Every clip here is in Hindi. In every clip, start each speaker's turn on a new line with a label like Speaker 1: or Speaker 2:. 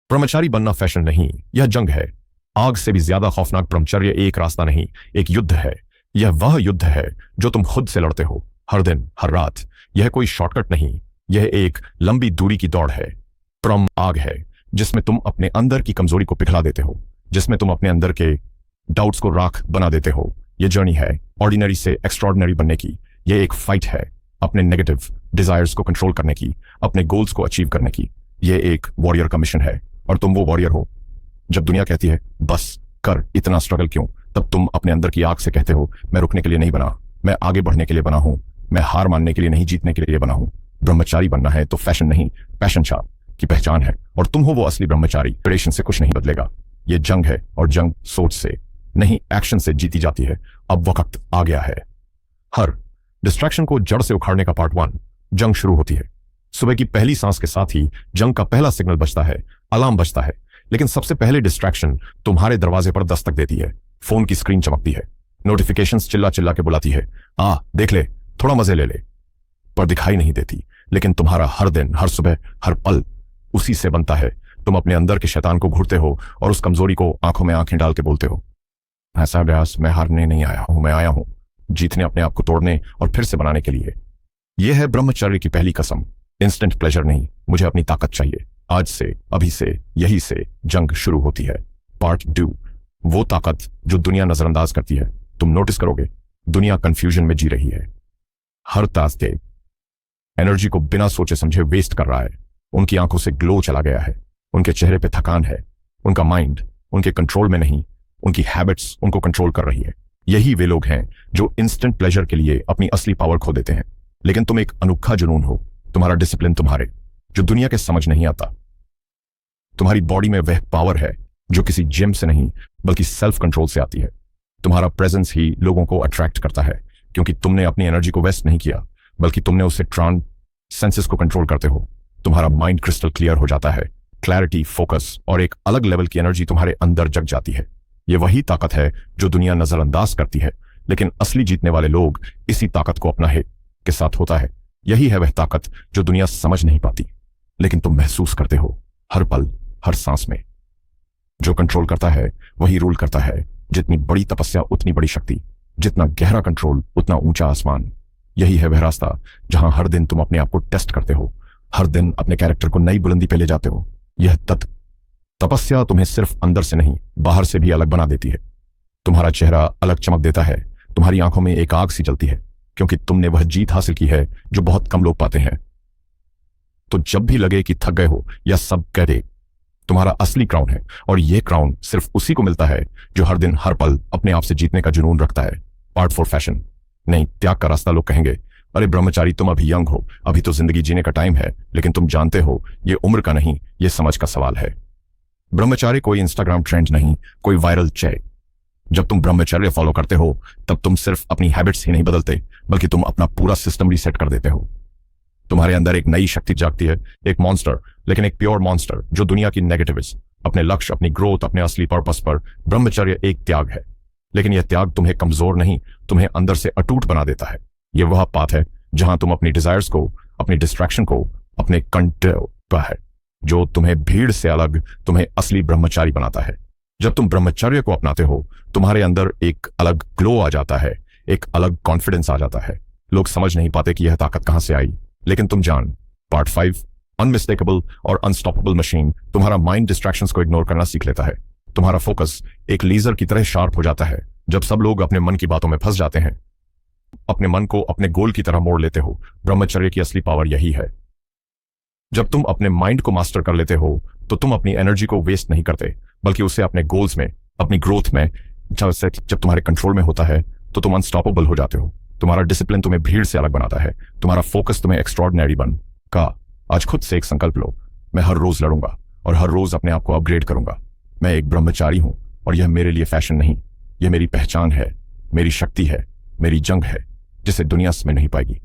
Speaker 1: ब्रह्मचारी बनना फैशन नहीं, यह जंग है। आग से भी ज्यादा खौफनाक ब्रह्मचर्य एक रास्ता नहीं, एक युद्ध है। यह वह युद्ध है जो तुम खुद से लड़ते हो, हर दिन, हर रात। यह कोई शॉर्टकट नहीं, यह एक लंबी दूरी की दौड़ है। ब्रह्म आग है जिसमें तुम अपने अंदर की कमजोरी को पिघला देते हो, जिसमें तुम अपने अंदर के डाउट्स को राख बना देते हो। यह जर्नी है ऑर्डिनरी से एक्स्ट्रॉर्डिनरी बनने की। यह एक फाइट है अपने नेगेटिव डिजायर्स को कंट्रोल करने की, अपने गोल्स को अचीव करने की। यह एक वॉरियर का मिशन है और तुम वो वॉरियर हो। जब दुनिया कहती है बस कर, इतना स्ट्रगल क्यों, तब तुम अपने अंदर की आग से कहते हो मैं रुकने के लिए नहीं बना, मैं आगे बढ़ने के लिए बना हूं, मैं हार मानने के लिए नहीं, जीतने के लिए बना हूं। ब्रह्मचारी बनना है तो फैशन नहीं, पैशन शाह की पहचान है, और तुम हो वो असली ब्रह्मचारी। ट्रेडिशन से कुछ नहीं बदलेगा। ये जंग है और जंग सोच से नहीं, एक्शन से जीती जाती है। अब वक्त आ गया है। हर डिस्ट्रैक्शन को जड़ से उखाड़ने का पार्ट 1 जंग शुरू होती है। सुबह की पहली सांस के साथ ही जंग का पहला सिग्नल बजता है, अलार्म बजता है। लेकिन सबसे पहले डिस्ट्रैक्शन तुम्हारे दरवाजे पर दस्तक देती है। फोन की स्क्रीन चमकती है, नोटिफिकेशंस चिल्ला चिल्ला के बुलाती है, आ देख ले, थोड़ा मजे ले ले, पर दिखाई नहीं देती। लेकिन तुम्हारा हर दिन, हर सुबह, हर पल उसी से बनता है। तुम अपने अंदर के शैतान को घूरते हो और उस कमजोरी को आंखों में आंखें डाल के बोलते हो, ऐसा अभ्यास मैं हारने नहीं आया हूं, मैं आया हूं जीतने, अपने आप को तोड़ने और फिर से बनाने के लिए। यह है ब्रह्मचर्य की पहली कसम। इंस्टेंट प्लेजर नहीं, मुझे अपनी ताकत चाहिए। आज से, अभी से, यही से जंग शुरू होती है। पार्ट 2 वो ताकत जो दुनिया नजरअंदाज करती है। तुम नोटिस करोगे दुनिया कंफ्यूजन में जी रही है। हर तास्ते एनर्जी को बिना सोचे समझे वेस्ट कर रहा है। उनकी आंखों से ग्लो चला गया है, उनके चेहरे पे थकान है, उनका माइंड उनके कंट्रोल में नहीं, उनकी हैबिट्स उनको कंट्रोल कर रही है। यही वे लोग हैं जो इंस्टेंट प्लेजर के लिए अपनी असली पावर खो देते हैं। लेकिन तुम एक अनोखा जुनून हो, तुम्हारा डिसिप्लिन तुम्हारे, जो दुनिया के समझ नहीं आता। तुम्हारी बॉडी में वह पावर है जो किसी जिम से नहीं बल्कि सेल्फ कंट्रोल से आती है। तुम्हारा प्रेजेंस ही लोगों को अट्रैक्ट करता है, क्योंकि तुमने अपनी एनर्जी को वेस्ट नहीं किया, बल्कि तुमने उसे ट्रांस सेंसेस को कंट्रोल करते हो। तुम्हारा माइंड क्रिस्टल क्लियर हो जाता है, क्लैरिटी, फोकस और एक अलग लेवल की एनर्जी तुम्हारे अंदर जग जाती है। यह वही ताकत है जो दुनिया नजरअंदाज करती है, लेकिन असली जीतने वाले लोग इसी ताकत को अपना हित के साथ होता है। यही है वह ताकत जो दुनिया समझ नहीं पाती, लेकिन तुम महसूस करते हो हर पल, हर सांस में। जो कंट्रोल करता है वही रूल करता है। जितनी बड़ी तपस्या उतनी बड़ी शक्ति, जितना गहरा कंट्रोल उतना ऊंचा आसमान। यही है वह रास्ता जहां हर दिन तुम अपने आप को टेस्ट करते हो, हर दिन अपने कैरेक्टर को नई बुलंदी पे ले जाते हो। यह तपस्या तुम्हें सिर्फ अंदर से नहीं, बाहर से भी अलग बना देती है। तुम्हारा चेहरा अलग चमक देता है, तुम्हारी आंखों में एक आग सी जलती है, क्योंकि तुमने वह जीत हासिल की है जो बहुत कम लोग पाते हैं। तो जब भी लगे कि थक गए हो या सब कह दे, तुम्हारा असली क्राउन है, और यह क्राउन सिर्फ उसी को मिलता है जो हर दिन, हर पल अपने आप से जीतने का जुनून रखता है। पार्ट 4 फैशन नहीं, त्याग का रास्ता। लोग कहेंगे अरे ब्रह्मचारी, तुम अभी यंग हो, अभी तो जिंदगी जीने का टाइम है। लेकिन तुम जानते हो यह उम्र का नहीं, यह समझ का सवाल है। ब्रह्मचारी कोई इंस्टाग्राम ट्रेंड नहीं, कोई वायरल चैट। जब तुम ब्रह्मचर्य फॉलो करते हो तब तुम सिर्फ अपनी हैबिट्स ही नहीं बदलते, बल्कि तुम अपना पूरा सिस्टम रीसेट कर देते हो। तुम्हारे अंदर एक नई शक्ति जागती है, एक मॉन्स्टर, लेकिन एक प्योर मॉन्स्टर जो दुनिया की नेगेटिविस्ट, अपने लक्ष्य, अपनी ग्रोथ, अपने असली पर्पस पर। ब्रह्मचर्य एक त्याग है, लेकिन यह त्याग तुम्हें कमजोर नहीं, तुम्हें अंदर से अटूट बना देता है। यह वह पाथ है जहां तुम अपनी डिजायर्स को, अपनी डिस्ट्रैक्शन को, अपने कंट्रोल पर है, जो तुम्हें भीड़ से अलग, तुम्हें असली ब्रह्मचारी बनाता है। जब तुम ब्रह्मचर्य को अपनाते हो, तुम्हारे अंदर एक अलग ग्लो आ जाता है, एक अलग कॉन्फिडेंस आ जाता है। लोग समझ नहीं पाते कि यह ताकत कहां से आई, लेकिन तुम जान। पार्ट 5 अनमिस्टेकेबल और अनस्टॉपेबल मशीन। तुम्हारा माइंड डिस्ट्रैक्शंस को इग्नोर करना सीख लेता है। तुम्हारा फोकस एक लेजर की तरह शार्प हो जाता है। जब सब लोग अपने मन की बातों में फंस जाते हैं, अपने मन को अपने गोल की तरह मोड़ लेते हो। ब्रह्मचर्य की असली पावर यही है। जब तुम अपने माइंड को मास्टर कर लेते हो तो तुम अपनी एनर्जी को वेस्ट नहीं करते, बल्कि उसे अपने गोल्स में, अपनी ग्रोथ में, जब तुम्हारे कंट्रोल में होता है तो तुम अनस्टॉपेबल हो जाते हो। तुम्हारा डिसिप्लिन तुम्हें भीड़ से अलग बनाता है, तुम्हारा फोकस तुम्हें एक्स्ट्रॉर्डिनरी बन का। आज खुद से एक संकल्प लो, मैं हर रोज लड़ूंगा और हर रोज अपने आप को अपग्रेड करूंगा। मैं एक ब्रह्मचारी हूं और यह मेरे लिए फैशन नहीं, यह मेरी पहचान है, मेरी शक्ति है, मेरी जंग है, जिसे दुनिया में नहीं पाएगी।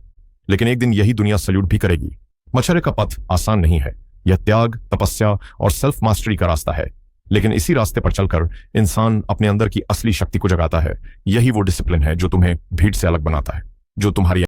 Speaker 1: लेकिन एक दिन यही दुनिया सल्यूट भी करेगी। ब्रह्मचर्य का पथ आसान नहीं है, यह त्याग, तपस्या और सेल्फ मास्टरी का रास्ता है। लेकिन इसी रास्ते पर चलकर इंसान अपने अंदर की असली शक्ति को जगाता है। यही वो डिसिप्लिन है जो तुम्हें भीड़ से अलग बनाता है, जो तुम्हारी